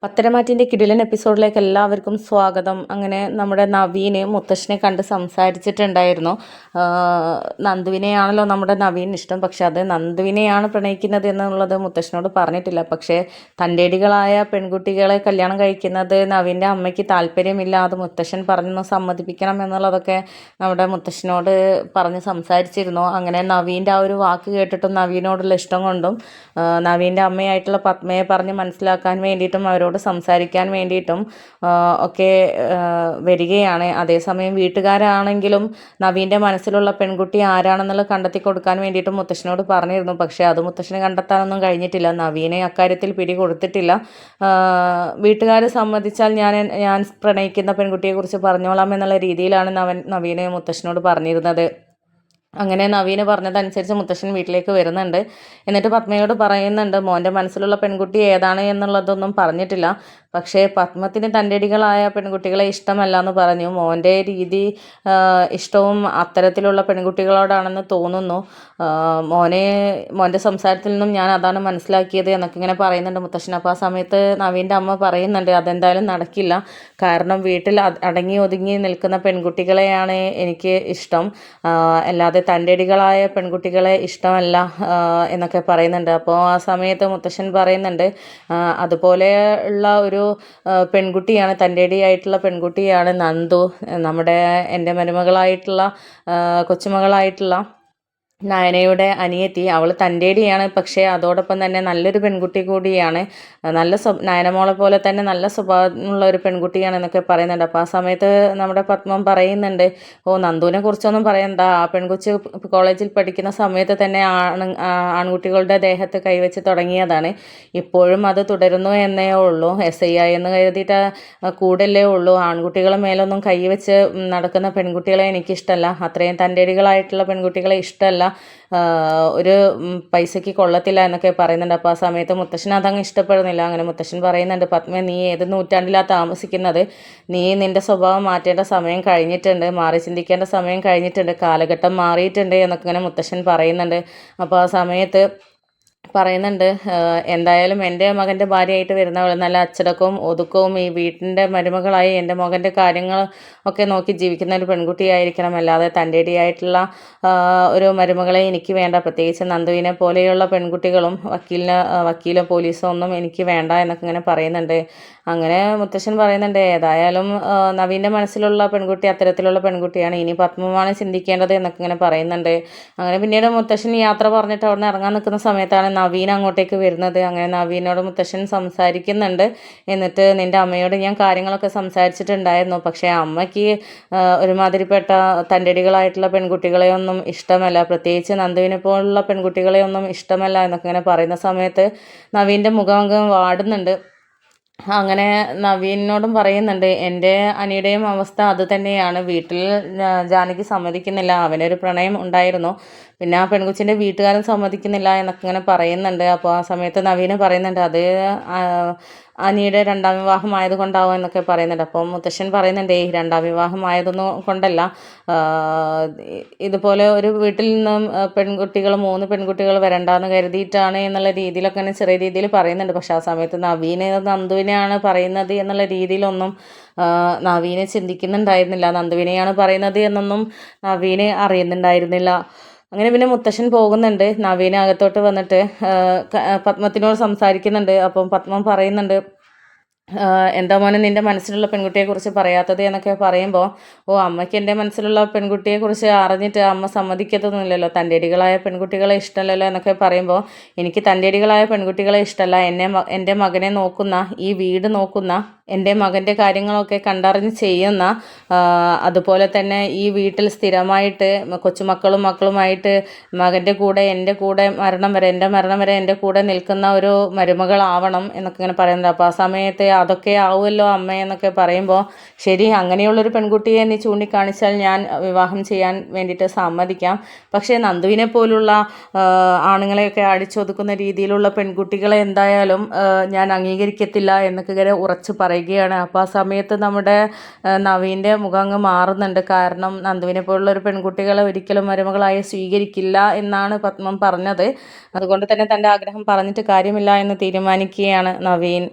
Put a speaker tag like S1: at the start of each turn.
S1: പത്തരമാറ്റിൻ്റെ കിടിലൻ എപ്പിസോഡിലേക്ക് എല്ലാവർക്കും സ്വാഗതം. അങ്ങനെ നമ്മുടെ നവീന് മുത്തശ്ശനെ കണ്ട് സംസാരിച്ചിട്ടുണ്ടായിരുന്നു. നന്ദുവിനെയാണല്ലോ നമ്മുടെ നവീൻ ഇഷ്ടം, പക്ഷെ അത് നന്ദുവിനെയാണ് പ്രണയിക്കുന്നത് എന്നുള്ളത് മുത്തശ്ശനോട് പറഞ്ഞിട്ടില്ല. പക്ഷേ തൻ്റെടികളായ പെൺകുട്ടികളെ കല്യാണം കഴിക്കുന്നത് നവീൻ്റെ അമ്മയ്ക്ക് താല്പര്യമില്ല, അത് മുത്തശ്ശൻ പറഞ്ഞു സമ്മതിപ്പിക്കണം എന്നുള്ളതൊക്കെ നമ്മുടെ മുത്തശ്ശനോട് പറഞ്ഞ് സംസാരിച്ചിരുന്നു. അങ്ങനെ നവീൻ്റെ ആ ഒരു വാക്ക് കേട്ടിട്ടും നവീനോടുള്ള ഇഷ്ടം കൊണ്ടും നവീൻ്റെ അമ്മയായിട്ടുള്ള പത്മയെ പറഞ്ഞ് മനസ്സിലാക്കാൻ വേണ്ടിയിട്ടും അവരോട് സംസാരിക്കാൻ വേണ്ടിയിട്ടും ഒക്കെ വരികയാണ്. അതേസമയം വീട്ടുകാരാണെങ്കിലും നവീൻ്റെ മനസ്സിലുള്ള പെൺകുട്ടി ആരാണെന്നുള്ളത് കണ്ടെത്തി കൊടുക്കാൻ വേണ്ടിയിട്ടും മുത്തശ്ശനോട് പറഞ്ഞിരുന്നു. പക്ഷേ അത് മുത്തശ്ശന് കണ്ടെത്താനൊന്നും കഴിഞ്ഞിട്ടില്ല. നവീനെ അക്കാര്യത്തിൽ പിടി കൊടുത്തിട്ടില്ല. വീട്ടുകാർ സമ്മതിച്ചാൽ ഞാൻ പ്രണയിക്കുന്ന പെൺകുട്ടിയെക്കുറിച്ച് പറഞ്ഞോളാം എന്നുള്ള രീതിയിലാണ് നവീനെ മുത്തശ്ശനോട് പറഞ്ഞിരുന്നത്. അങ്ങനെ നവീന് പറഞ്ഞതനുസരിച്ച് മുത്തശ്ശൻ വീട്ടിലേക്ക് വരുന്നുണ്ട്. എന്നിട്ട് പത്മയോട് പറയുന്നുണ്ട്, മോൻ്റെ മനസ്സിലുള്ള പെൺകുട്ടി ഏതാണ് എന്നുള്ളതൊന്നും പറഞ്ഞിട്ടില്ല, പക്ഷേ പത്മത്തിന് തൻ്റെടികളായ പെൺകുട്ടികളെ ഇഷ്ടമല്ല എന്ന് പറഞ്ഞു. മോൻ്റെ രീതി ഇഷ്ടവും അത്തരത്തിലുള്ള പെൺകുട്ടികളോടാണെന്ന് തോന്നുന്നു. മോൻ്റെ സംസാരത്തിൽ നിന്നും ഞാൻ അതാണ് മനസ്സിലാക്കിയത് എന്നൊക്കെ ഇങ്ങനെ പറയുന്നുണ്ട് മുത്തശ്ശൻ. അപ്പോൾ ആ സമയത്ത് നവീൻ്റെ അമ്മ പറയുന്നുണ്ട്, അതെന്തായാലും നടക്കില്ല, കാരണം വീട്ടിൽ അടങ്ങി ഒതുങ്ങി നിൽക്കുന്ന പെൺകുട്ടികളെയാണ് എനിക്ക് ഇഷ്ടം, അല്ലാതെ തൻ്റെടികളായ പെൺകുട്ടികളെ ഇഷ്ടമല്ല എന്നൊക്കെ പറയുന്നുണ്ട്. അപ്പോൾ ആ സമയത്ത് മുത്തശ്ശൻ പറയുന്നുണ്ട്, അതുപോലെ ഉള്ള ഒരു പെൺകുട്ടിയാണ്, തൻ്റെടിയായിട്ടുള്ള പെൺകുട്ടിയാണ് നന്ദു, എൻ്റെ മരുമകളായിട്ടുള്ള കൊച്ചുമകളായിട്ടുള്ള നയനയുടെ അനിയത്തി. അവൾ തൻ്റെടിയാണ്, പക്ഷേ അതോടൊപ്പം തന്നെ നല്ലൊരു പെൺകുട്ടി കൂടിയാണ്, നയനമോളെ പോലെ തന്നെ നല്ല സ്വഭാവമുള്ള ഒരു പെൺകുട്ടിയാണ് എന്നൊക്കെ പറയുന്നുണ്ട്. അപ്പോൾ ആ സമയത്ത് നമ്മുടെ പത്മം പറയുന്നുണ്ട്, നന്ദുവിനെ കുറിച്ചൊന്നും പറയണ്ട, ആ പെൺകുച്ച് കോളേജിൽ പഠിക്കുന്ന സമയത്ത് തന്നെ ആൺകുട്ടികളുടെ ദേഹത്ത് കൈവച്ച് തുടങ്ങിയതാണ്, ഇപ്പോഴും അത് തുടരുന്നു എന്നേ ഉള്ളൂ, SI എന്ന് കരുതിയിട്ട് കൂടല്ലേ ഉള്ളൂ, ആൺകുട്ടികളെ മേലൊന്നും കൈവച്ച് നടക്കുന്ന പെൺകുട്ടികളെ എനിക്കിഷ്ടമല്ല, അത്രയും തൻ്റെടികളായിട്ടുള്ള പെൺകുട്ടികളെ ഇഷ്ടമല്ല, ഒരു പൈസയ്ക്ക് കൊള്ളത്തില്ല എന്നൊക്കെ പറയുന്നുണ്ട്. അപ്പോൾ ആ സമയത്ത് മുത്തശ്ശൻ അതങ്ങ് ഇഷ്ടപ്പെടുന്നില്ല. അങ്ങനെ മുത്തശ്ശൻ പറയുന്നുണ്ട്, പത്മ നീ ഏത് നൂറ്റാണ്ടിലാണ് താമസിക്കുന്നത്, നീ നിൻ്റെ സ്വഭാവം മാറ്റേണ്ട സമയം കഴിഞ്ഞിട്ടുണ്ട്, മാറി ചിന്തിക്കേണ്ട സമയം കഴിഞ്ഞിട്ടുണ്ട്, കാലഘട്ടം മാറിയിട്ടുണ്ട് എന്നൊക്കെ ഇങ്ങനെ മുത്തശ്ശൻ പറയുന്നുണ്ട്. അപ്പോൾ ആ സമയത്ത് പറയുന്നുണ്ട്, എന്തായാലും എൻ്റെ മകൻ്റെ ഭാര്യയായിട്ട് വരുന്നവൾ നല്ല അച്ചടക്കവും ഒതുക്കവും ഈ വീട്ടിൻ്റെ മരുമകളായി എൻ്റെ മകൻ്റെ കാര്യങ്ങൾ ഒക്കെ നോക്കി ജീവിക്കുന്ന ഒരു പെൺകുട്ടിയായിരിക്കണം, അല്ലാതെ തൻ്റെടിയായിട്ടുള്ള ഒരു മരുമകളെ എനിക്ക് വേണ്ട, പ്രത്യേകിച്ച് നന്ദുവിനെ പോലെയുള്ള പെൺകുട്ടികളും വക്കീലോ പോലീസോ ഒന്നും എനിക്ക് വേണ്ട എന്നൊക്കെ ഇങ്ങനെ പറയുന്നുണ്ട്. അങ്ങനെ മുത്തശ്ശൻ പറയുന്നുണ്ട്, ഏതായാലും നവീൻ്റെ മനസ്സിലുള്ള പെൺകുട്ടി അത്തരത്തിലുള്ള പെൺകുട്ടിയാണ്, ഇനി പത്മമാണ് ചിന്തിക്കേണ്ടത് എന്നൊക്കെ ഇങ്ങനെ പറയുന്നുണ്ട്. അങ്ങനെ പിന്നീട് മുത്തശ്ശൻ യാത്ര പറഞ്ഞിട്ട് അവിടെ നിന്ന് ഇറങ്ങാൻ നിൽക്കുന്ന സമയത്താണ് നവീൻ അങ്ങോട്ടേക്ക് വരുന്നത്. അങ്ങനെ നവീനോട് മുത്തശ്ശൻ സംസാരിക്കുന്നുണ്ട്, എന്നിട്ട് നിൻ്റെ അമ്മയോട് ഞാൻ കാര്യങ്ങളൊക്കെ സംസാരിച്ചിട്ടുണ്ടായിരുന്നു, പക്ഷേ അമ്മയ്ക്ക് ഒരുമാതിരിപ്പെട്ട തൻ്റെടികളായിട്ടുള്ള പെൺകുട്ടികളെയൊന്നും ഇഷ്ടമല്ല, പ്രത്യേകിച്ച് നന്ദുവിനെ പോലുള്ള പെൺകുട്ടികളെയൊന്നും ഇഷ്ടമല്ല എന്നൊക്കെ ഇങ്ങനെ പറയുന്ന സമയത്ത് നവീൻ്റെ മുഖം വാടുന്നുണ്ട്. അങ്ങനെ നവീനോടും പറയുന്നുണ്ട്, എൻ്റെ അനിയുടെയും അവസ്ഥ അത് തന്നെയാണ്, വീട്ടിൽ ജാനകി സമ്മതിക്കുന്നില്ല, അവനൊരു പ്രണയം ഉണ്ടായിരുന്നു, പിന്നെ ആ പെൺകുച്ചിൻ്റെ വീട്ടുകാരും സമ്മതിക്കുന്നില്ല എന്നൊക്കെ ഇങ്ങനെ പറയുന്നുണ്ട്. അപ്പോൾ ആ സമയത്ത് നവീന പറയുന്നുണ്ട്, അത് അനിയുടെ രണ്ടാം വിവാഹം ആയതുകൊണ്ടാവും എന്നൊക്കെ പറയുന്നുണ്ട്. അപ്പോൾ മുത്തശ്ശൻ പറയുന്നുണ്ട്, രണ്ടാം വിവാഹം ആയതൊന്നും കൊണ്ടല്ല, ഇതുപോലെ ഒരു വീട്ടിൽ നിന്നും മൂന്ന് പെൺകുട്ടികൾ വരണ്ടാന്ന് കരുതിയിട്ടാണ് എന്നുള്ള രീതിയിലൊക്കെ തന്നെ ചെറിയ രീതിയിൽ പറയുന്നുണ്ട്. പക്ഷേ ആ സമയത്ത് നന്ദുവിനെയാണ് പറയുന്നത് എന്നുള്ള രീതിയിലൊന്നും നവീനെ ചിന്തിക്കുന്നുണ്ടായിരുന്നില്ല, നന്ദുവിനെയാണ് പറയുന്നത് എന്നൊന്നും നവീനെ അറിയുന്നുണ്ടായിരുന്നില്ല. അങ്ങനെ പിന്നെ മുത്തശ്ശൻ പോകുന്നുണ്ട്, നവീന അകത്തോട്ട് വന്നിട്ട് പത്മത്തിനോട് സംസാരിക്കുന്നുണ്ട്. അപ്പം പത്മം പറയുന്നുണ്ട്, എന്താ മോനെ നിൻ്റെ മനസ്സിലുള്ള പെൺകുട്ടിയെക്കുറിച്ച് പറയാത്തത് എന്നൊക്കെ പറയുമ്പോൾ, അമ്മയ്ക്ക് എൻ്റെ മനസ്സിലുള്ള പെൺകുട്ടിയെക്കുറിച്ച് അറിഞ്ഞിട്ട് അമ്മ സമ്മതിക്കത്തൊന്നുമില്ലല്ലോ, തൻ്റെടികളായ പെൺകുട്ടികളെ ഇഷ്ടമല്ലല്ലോ എന്നൊക്കെ പറയുമ്പോൾ, എനിക്ക് തൻ്റെടികളായ പെൺകുട്ടികളെ ഇഷ്ടമല്ല, എൻ്റെ മകനെ നോക്കുന്ന, ഈ വീട് നോക്കുന്ന, എൻ്റെ മകൻ്റെ കാര്യങ്ങളൊക്കെ കണ്ടറിഞ്ഞ് ചെയ്യുന്ന, അതുപോലെ തന്നെ ഈ വീട്ടിൽ സ്ഥിരമായിട്ട് മക്കളുമായിട്ട് മകൻ്റെ കൂടെ എൻ്റെ കൂടെ എൻ്റെ മരണം വരെ എൻ്റെ കൂടെ നിൽക്കുന്ന ഒരു മരുമകളാവണം എന്നൊക്കെ ഇങ്ങനെ പറയുന്നുണ്ട്. അപ്പോൾ ആ സമയത്ത് അതൊക്കെ ആവുമല്ലോ അമ്മയെന്നൊക്കെ പറയുമ്പോൾ, ശരി, അങ്ങനെയുള്ളൊരു പെൺകുട്ടിയെ നീ ചൂണ്ടിക്കാണിച്ചാൽ ഞാൻ വിവാഹം ചെയ്യാൻ വേണ്ടിയിട്ട് സമ്മതിക്കാം, പക്ഷേ നന്ദുവിനെ പോലുള്ള ആണുങ്ങളെയൊക്കെ അടിച്ചൊതുക്കുന്ന രീതിയിലുള്ള പെൺകുട്ടികളെ എന്തായാലും ഞാൻ അംഗീകരിക്കത്തില്ല എന്നൊക്കെ ഇങ്ങനെ ഉറച്ച് പറയുകയാണ്. അപ്പോൾ ആ സമയത്ത് നമ്മുടെ നവീൻ്റെ മുഖം അങ്ങ് മാറുന്നുണ്ട്, കാരണം നന്ദുവിനെ പോലുള്ള ഒരു പെൺകുട്ടികളെ ഒരിക്കലും മരുമകളായി സ്വീകരിക്കില്ല എന്നാണ് പത്മം പറഞ്ഞത്. അതുകൊണ്ട് തന്നെ തൻ്റെ ആഗ്രഹം പറഞ്ഞിട്ട് കാര്യമില്ല എന്ന് തീരുമാനിക്കുകയാണ് നവീൻ.